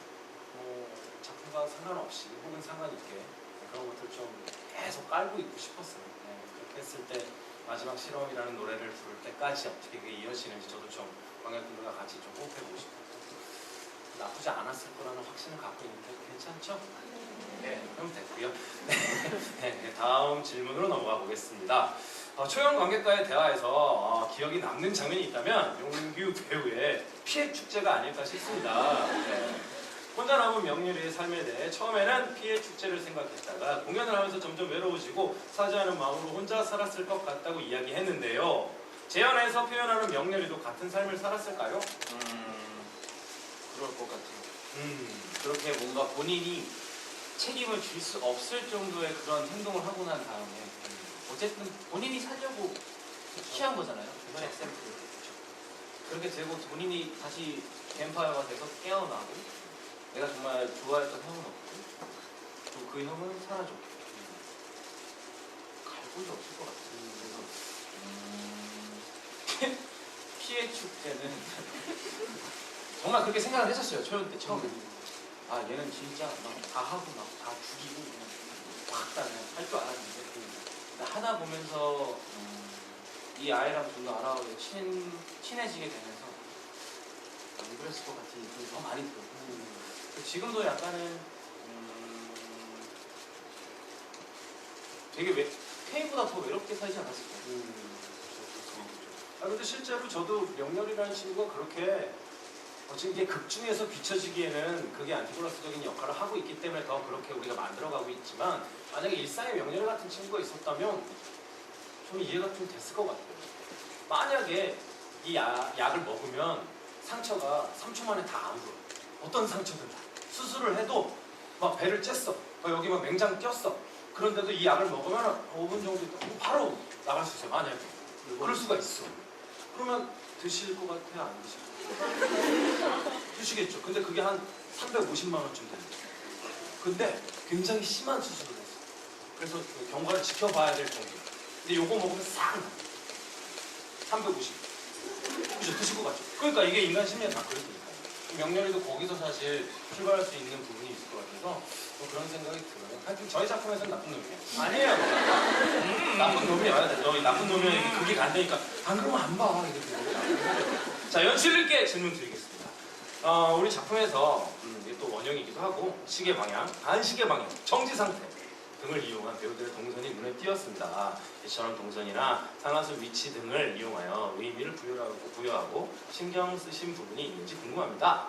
작품과 상관없이 혹은 상관있게 그런 것들 좀 계속 깔고 있고 싶었어요. 네, 그렇게 했을 때 마지막 실험이라는 노래를 부를 때까지 어떻게 그게 이어지는지 저도 좀 관객분들과 같이 좀 호흡해보고 싶었고 나쁘지 않았을 거라는 확신을 갖고 있는데 괜찮죠? 네, 그럼 됐고요. 네, 다음 질문으로 넘어가 보겠습니다. 초연 관객과의 대화에서 기억이 남는 장면이 있다면 용규 배우의 피해 축제가 아닐까 싶습니다. 네. 혼자 남은 명렬이의 삶에 대해 처음에는 피해 축제를 생각했다가 공연을 하면서 점점 외로워지고 사죄하는 마음으로 혼자 살았을 것 같다고 이야기했는데요. 재연에서 표현하는 명렬이도 같은 삶을 살았을까요? 그럴 것 같아요. 그렇게 뭔가 본인이 책임을 질 수 없을 정도의 그런 행동을 하고 난 다음에 어쨌든 본인이 살려고 취한 거잖아요. 네. 그렇게 되고 본인이 다시 뱀파이어가 돼서 깨어나고 내가 정말 좋아했던 형은 없고 또 그 형은 사라졌고 갈 곳이 없을 것 같아요. 그래서 피해 축제는 정말 그렇게 생각을 했었어요. 초연 때 처음에. 아 얘는 진짜 막 다 하고 막 다 죽이고 그냥 확 다 할 줄 알았는데 하다 보면서 이 아이랑 좀 더 알아보고 친해지게 되면서 안 그랬을 것 같은 느낌이 더 많이 들어요. 지금도 약간은 되게 K보다 더 외롭게 살지 않았을까요? 근데 실제로 저도 명렬이라는 친구가 그렇게 지금 이게 극 중에서 비춰지기에는 그게 안티골라스적인 역할을 하고 있기 때문에 더 그렇게 우리가 만들어가고 있지만 만약에 일상에 명렬 같은 친구가 있었다면 좀 이해가 좀 됐을 것 같아요. 만약에 이 약을 먹으면 상처가 3초 만에 다 안 불어요. 어떤 상처든 다. 수술을 해도 막 배를 쬐어. 여기 막 맹장 꼈어. 그런데도 이 약을 먹으면 5분 정도 있다 바로 나갈 수 있어요. 만약에. 그럴 수가 있어. 그러면 드실 것 같아요? 안 드실 것 같아요? 드시겠죠. 근데 그게 한 350만 원쯤 됩니다. 근데 굉장히 심한 수술을 했어요. 그래서 그 경과를 지켜봐야 될 정도. 근데 요거 먹으면 싹 나. 350. 그죠? 드실 것 같죠? 그러니까 이게 인간 심리가 다 그렇습니다. 명렬이도 거기서 사실 출발할 수 있는 부분이 있을 것 같아서 그런 생각이 들어요. 하여튼 저희 작품에서는 나쁜 놈이에요. 아니에요. 나쁜 놈이야. 너 나쁜 놈이야. 그게 간다니까. 안 그러면 안 봐. 이렇게. 자, 연출님께 질문 드리겠습니다. 우리 작품에서 이게 또 원형이기도 하고 시계 방향, 반시계 방향, 정지 상태 등을 이용한 배우들의 동선이 눈에 띄었습니다. 이처럼 동선이나 상하수 위치 등을 이용하여 의미를 부여하고 신경 쓰신 부분이 있는지 궁금합니다.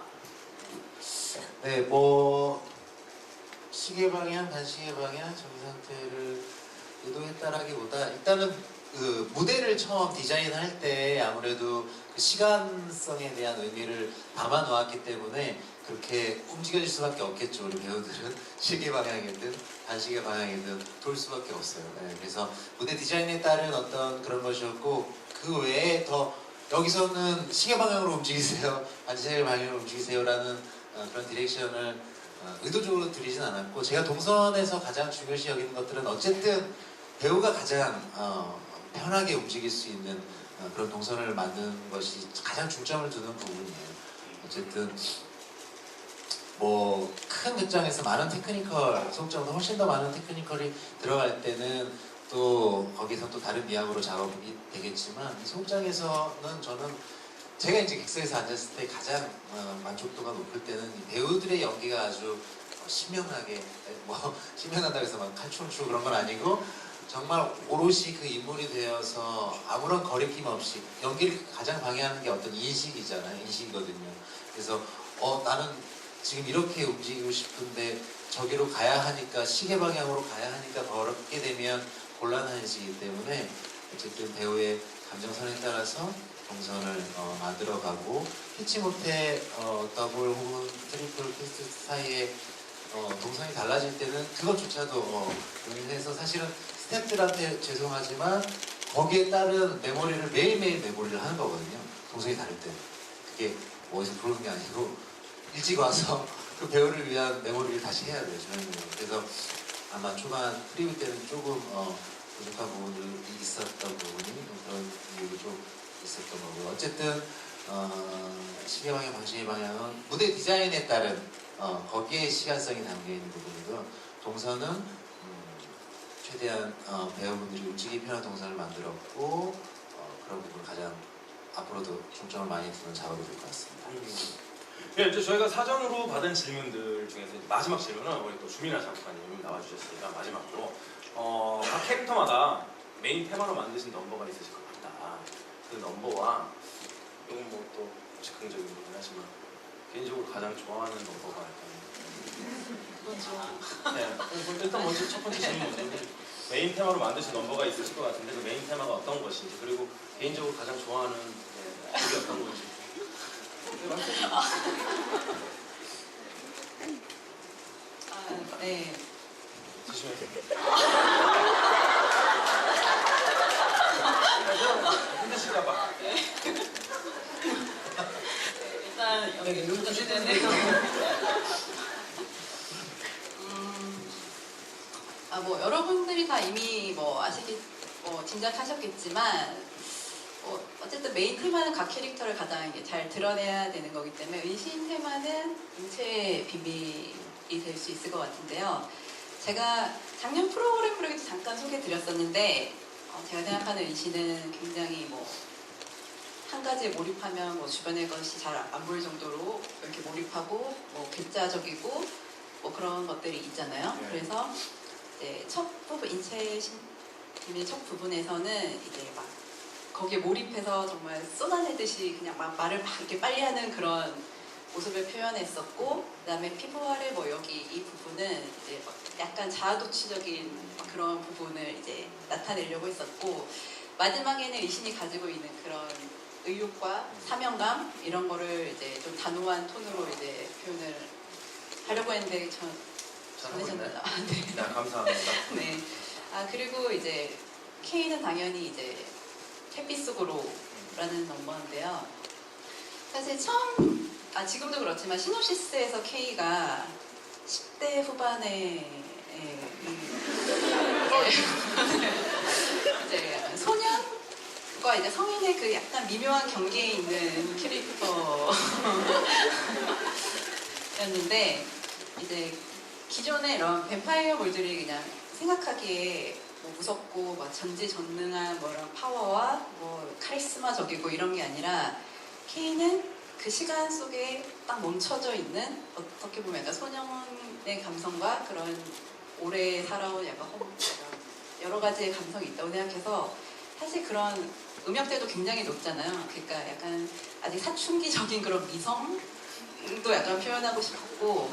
네, 뭐 시계 방향, 반시계 방향, 정지 상태를 의도했다라기보다 일단은 그 무대를 처음 디자인할 때 아무래도 그 시간성에 대한 의미를 담아 놓았기 때문에 그렇게 움직여질 수밖에 없겠죠. 우리 배우들은 시계 방향이든 반시계 방향이든 돌 수밖에 없어요. 네, 그래서 무대 디자인에 따른 어떤 그런 것이었고 그 외에 더 여기서는 시계 방향으로 움직이세요, 반시계 방향으로 움직이세요라는 그런 디렉션을 의도적으로 드리진 않았고 제가 동선에서 가장 중요시 여기는 것들은 어쨌든 배우가 가장 편하게 움직일 수 있는 그런 동선을 만드는 것이 가장 중점을 두는 부분이에요. 어쨌든 뭐 큰 극장에서 많은 테크니컬, 소극장보다 훨씬 더 많은 테크니컬이 들어갈 때는 또 거기서 또 다른 미학으로 작업이 되겠지만 소극장에서는 저는 제가 이제 객석에서 앉았을 때 가장 만족도가 높을 때는 이 배우들의 연기가 아주 신명하게 뭐 신명한다고 해서 막 칼춤을 추고 그런 건 아니고 정말 오롯이 그 인물이 되어서 아무런 거리낌 없이 연기를 가장 방해하는 게 어떤 인식이잖아요. 인식이거든요. 그래서 나는 지금 이렇게 움직이고 싶은데 저기로 가야 하니까 시계 방향으로 가야 하니까 그렇게 되면 곤란해지기 때문에 어쨌든 배우의 감정선에 따라서 동선을 만들어가고 피치못해 더블 혹은 트리플 퀘스트 사이에 동선이 달라질 때는 그것조차도 고민해서 사실은 스태프들한테 죄송하지만 거기에 따른 메모리를 매일매일 메모리를 하는 거거든요. 동선이 다를 때 그게 어디서 부르는 게 아니고 일찍 와서 그 배우를 위한 메모리를 다시 해야 돼요. 저는 그래서 아마 초반 프리뷰 때는 조금 부족한 부분이 있었던 부분이 그런 이유도 좀 있었던 거고요. 어쨌든 시계 방향, 방식의 방향은 무대 디자인에 따른 거기에 시간성이 담겨 있는 부분이고요. 동선은 최대한 배우분들이 움직이기 편한 동선을 만들었고 그런 부분을 가장 앞으로도 중점을 많이 두는 작업이 될 것 같습니다. 네, 이제 저희가 사전으로 받은 질문들 중에서 이제 마지막 질문은 우리 또 주민아 작가님 나와주셨으니까 마지막으로 각 캐릭터마다 메인 테마로 만드신 넘버가 있으실 것 같다. 그 넘버와 이건 뭐 또 즉흥적인 부분 하지만 개인적으로 가장 좋아하는 넘버가 약간 네, 일단 먼저 첫 번째 질문 먼저 메인 테마로 만드신 넘버가 있으실 것 같은데 그 메인 테마가 어떤 것인지 그리고 개인적으로 가장 좋아하는 곡이 어떤 건지. 네. 조심해서. 힘드실까봐. 일단 여기 주제는 뭐 여러분들이 다 이미 뭐 짐작하셨겠지만 어쨌든 메인 테마는 각 캐릭터를 가장 이게 잘 드러내야 되는 거기 때문에 은신 테마는 인체의 비밀이 될 수 있을 것 같은데요. 제가 작년 프로그램에도 잠깐 소개드렸었는데 제가 생각하는 은신은 굉장히 한 가지에 몰입하면 주변의 것이 잘 안 보일 정도로 이렇게 몰입하고 괴짜적이고 그런 것들이 있잖아요. 네. 그래서 이제 첫 부분 인체의 비밀 첫 부분에서는 이제 막 거기에 몰입해서 정말 쏟아내듯이 그냥 막 말을 막 이렇게 빨리 하는 그런 모습을 표현했었고, 그다음에 피부활의 여기 이 부분은 이제 약간 자아도취적인 그런 부분을 이제 나타내려고 했었고, 마지막에는 의신이 가지고 있는 그런 의욕과 사명감 이런 거를 이제 좀 단호한 톤으로 이제 표현을 하려고 했는데 잘하고 있나요? 네. 네, 감사합니다. 네. 그리고 이제 K는 당연히 이제 햇빛 속으로라는 넘버인데요. 사실 지금도 그렇지만 시놉시스에서 K가 10대 후반에 이제 약간 소년과 이제 성인의 그 약간 미묘한 경계에 있는 캐릭터였는데 이제 기존의 이런 뱀파이어물들이 그냥 생각하기에 무섭고 전지전능한 이런 파워와 카리스마적이고 이런 게 아니라 K는 그 시간 속에 딱 멈춰져 있는 어떻게 보면 약간 소년의 감성과 그런 오래 살아온 약간 여러 가지의 감성이 있다고 생각해서 사실 그런 음역대도 굉장히 높잖아요. 그러니까 약간 아직 사춘기적인 그런 미성도 약간 표현하고 싶었고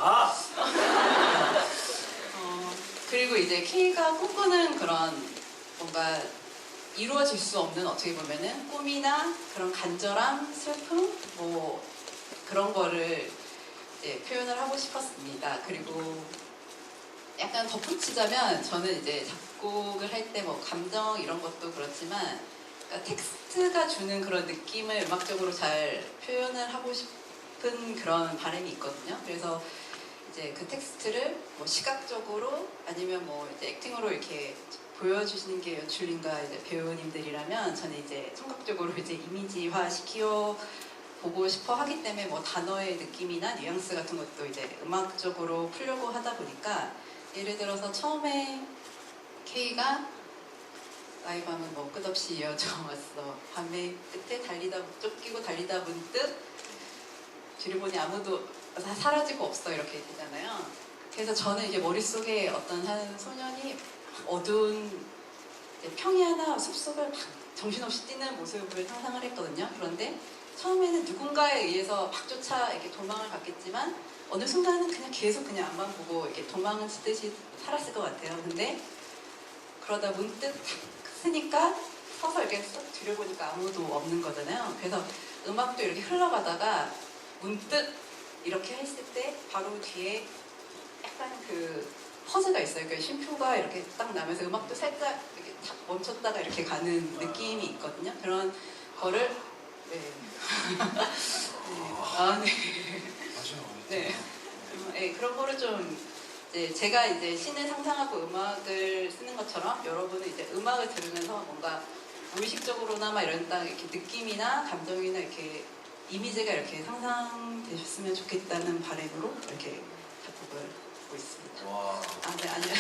그리고 이제 K가 꿈꾸는 그런 뭔가 이루어질 수 없는 어떻게 보면은 꿈이나 그런 간절함, 슬픔 그런 거를 이제 표현을 하고 싶었습니다. 그리고 약간 덧붙이자면 저는 이제 작곡을 할 때 감정 이런 것도 그렇지만 그러니까 텍스트가 주는 그런 느낌을 음악적으로 잘 표현을 하고 싶은 그런 바람이 있거든요. 그래서 이제 그 텍스트를 시각적으로 아니면 이제 액팅으로 이렇게 보여주시는 게 연출님과 이제 배우님들이라면 저는 이제 청각적으로 이제 이미지화 시키어 보고 싶어 하기 때문에 단어의 느낌이나 뉘앙스 같은 것도 이제 음악적으로 풀려고 하다 보니까 예를 들어서 처음에 K가 나의 밤은 끝없이 이어져 왔어. 밤의 끝에 쫓기고 달리다 문득 뒤를 보니 아무도 사라지고 없어 이렇게 되잖아요. 그래서 저는 이제 머릿속에 어떤 한 소년이 어두운 평야나 숲속을 막 정신없이 뛰는 모습을 상상을 했거든요. 그런데 처음에는 누군가에 의해서 막 쫓아 이렇게 도망을 갔겠지만 어느 순간은 그냥 계속 그냥 앞만 보고 이렇게 도망을 치듯이 살았을 것 같아요. 근데 그러다 문득 탁 쓰니까 서서 이렇게 쓱 뒤려보니까 아무도 없는 거잖아요. 그래서 음악도 이렇게 흘러가다가 문득 이렇게 했을 때 바로 뒤에 약간 그 퍼즈가 있어요. 그 쉼표가 이렇게 딱 나면서 음악도 살짝 이렇게 탁 멈췄다가 이렇게 가는 느낌이 있거든요. 그런 거를 네. 네, 그런 거를 좀 이제 제가 이제 신을 상상하고 음악을 쓰는 것처럼 여러분은 이제 음악을 들으면서 뭔가 무의식적으로나마 이런 딱 이렇게 느낌이나 감정이나 이렇게 이미지가 이렇게 상상되셨으면 좋겠다는 바람으로 이렇게 작곡을 하고 있습니다. 와. 아, 네, 아니요.